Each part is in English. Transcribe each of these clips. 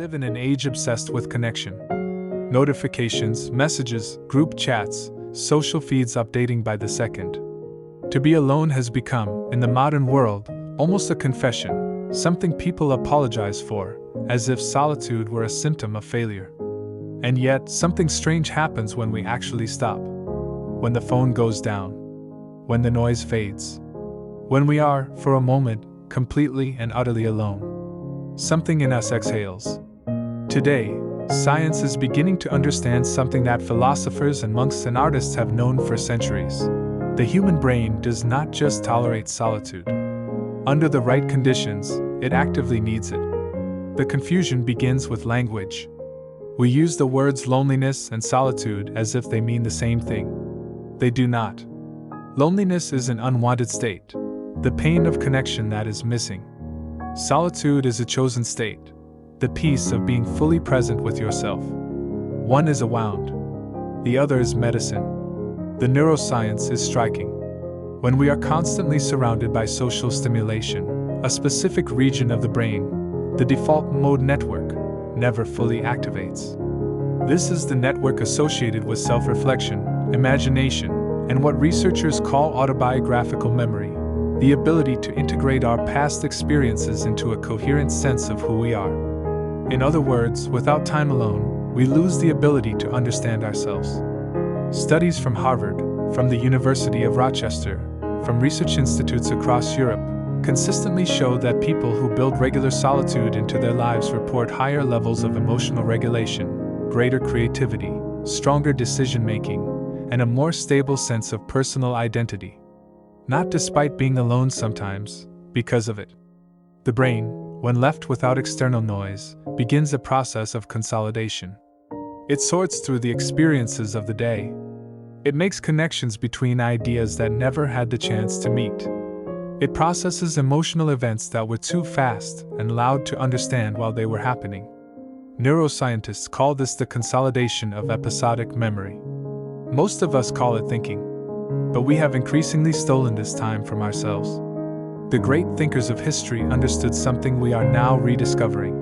live in an age obsessed with connection. Notifications, messages, group chats, social feeds updating by the second. To be alone has become, in the modern world, almost a confession, something people apologize for, as if solitude were a symptom of failure. And yet, something strange happens when we actually stop. When the phone goes down. When the noise fades. When we are, for a moment, completely and utterly alone. Something in us exhales. Today, science is beginning to understand something that philosophers and monks and artists have known for centuries. The human brain does not just tolerate solitude. Under the right conditions, it actively needs it. The confusion begins with language. We use the words loneliness and solitude as if they mean the same thing. They do not. Loneliness is an unwanted state, the pain of connection that is missing. Solitude is a chosen state, the peace of being fully present with yourself. One is a wound, the other is medicine. The neuroscience is striking. When we are constantly surrounded by social stimulation, a specific region of the brain, the default mode network, never fully activates. This is the network associated with self-reflection, imagination, and what researchers call autobiographical memory, the ability to integrate our past experiences into a coherent sense of who we are. In other words, without time alone, we lose the ability to understand ourselves. Studies from Harvard, from the University of Rochester, from research institutes across Europe, consistently show that people who build regular solitude into their lives report higher levels of emotional regulation, greater creativity, stronger decision-making, and a more stable sense of personal identity. Not despite being alone sometimes, because of it. The brain, when left without external noise, begins a process of consolidation. It sorts through the experiences of the day. It makes connections between ideas that never had the chance to meet. It processes emotional events that were too fast and loud to understand while they were happening. Neuroscientists call this the consolidation of episodic memory. Most of us call it thinking, but we have increasingly stolen this time from ourselves. The great thinkers of history understood something we are now rediscovering.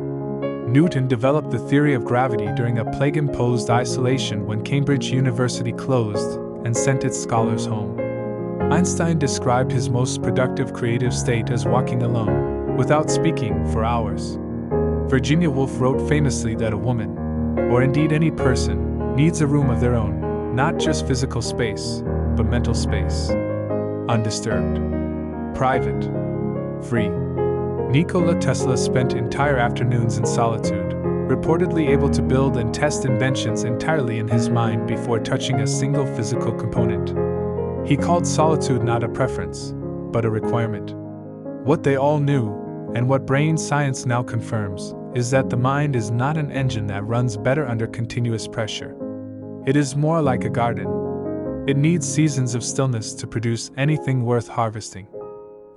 Newton developed the theory of gravity during a plague-imposed isolation when Cambridge University closed and sent its scholars home. Einstein described his most productive creative state as walking alone, without speaking, for hours. Virginia Woolf wrote famously that a woman, or indeed any person, needs a room of their own, not just physical space, but mental space. Undisturbed. Private. Free. Nikola Tesla spent entire afternoons in solitude, reportedly able to build and test inventions entirely in his mind before touching a single physical component. He called solitude not a preference, but a requirement. What they all knew, and what brain science now confirms, is that the mind is not an engine that runs better under continuous pressure. It is more like a garden. It needs seasons of stillness to produce anything worth harvesting.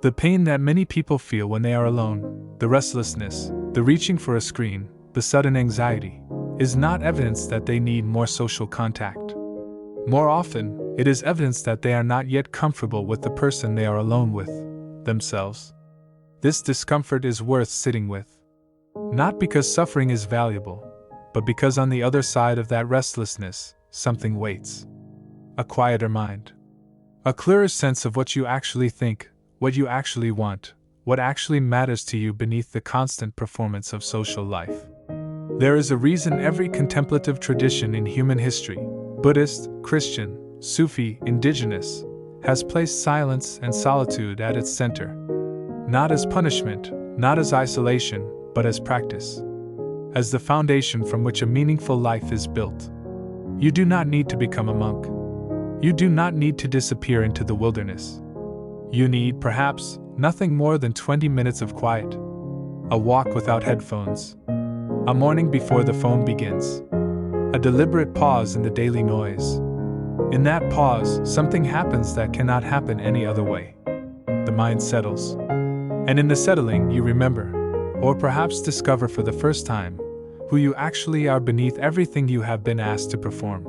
The pain that many people feel when they are alone, the restlessness, the reaching for a screen, the sudden anxiety, is not evidence that they need more social contact. More often, it is evidence that they are not yet comfortable with the person they are alone with, themselves. This discomfort is worth sitting with. Not because suffering is valuable, but because on the other side of that restlessness, something waits. A quieter mind. A clearer sense of what you actually think, what you actually want, what actually matters to you beneath the constant performance of social life. There is a reason every contemplative tradition in human history, Buddhist, Christian, Sufi, indigenous, has placed silence and solitude at its center. Not as punishment, not as isolation, but as practice. As the foundation from which a meaningful life is built. You do not need to become a monk. You do not need to disappear into the wilderness. You need, perhaps, nothing more than 20 minutes of quiet. A walk without headphones. A morning before the phone begins. A deliberate pause in the daily noise. In that pause, something happens that cannot happen any other way. The mind settles. And in the settling, you remember, or perhaps discover for the first time, who you actually are beneath everything you have been asked to perform.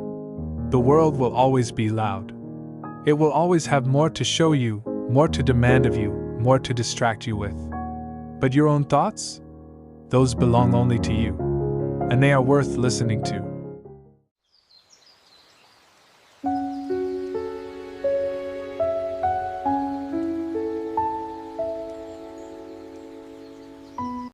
The world will always be loud. It will always have more to show you, more to demand of you, more to distract you with. But your own thoughts? Those belong only to you. and they are worth listening to.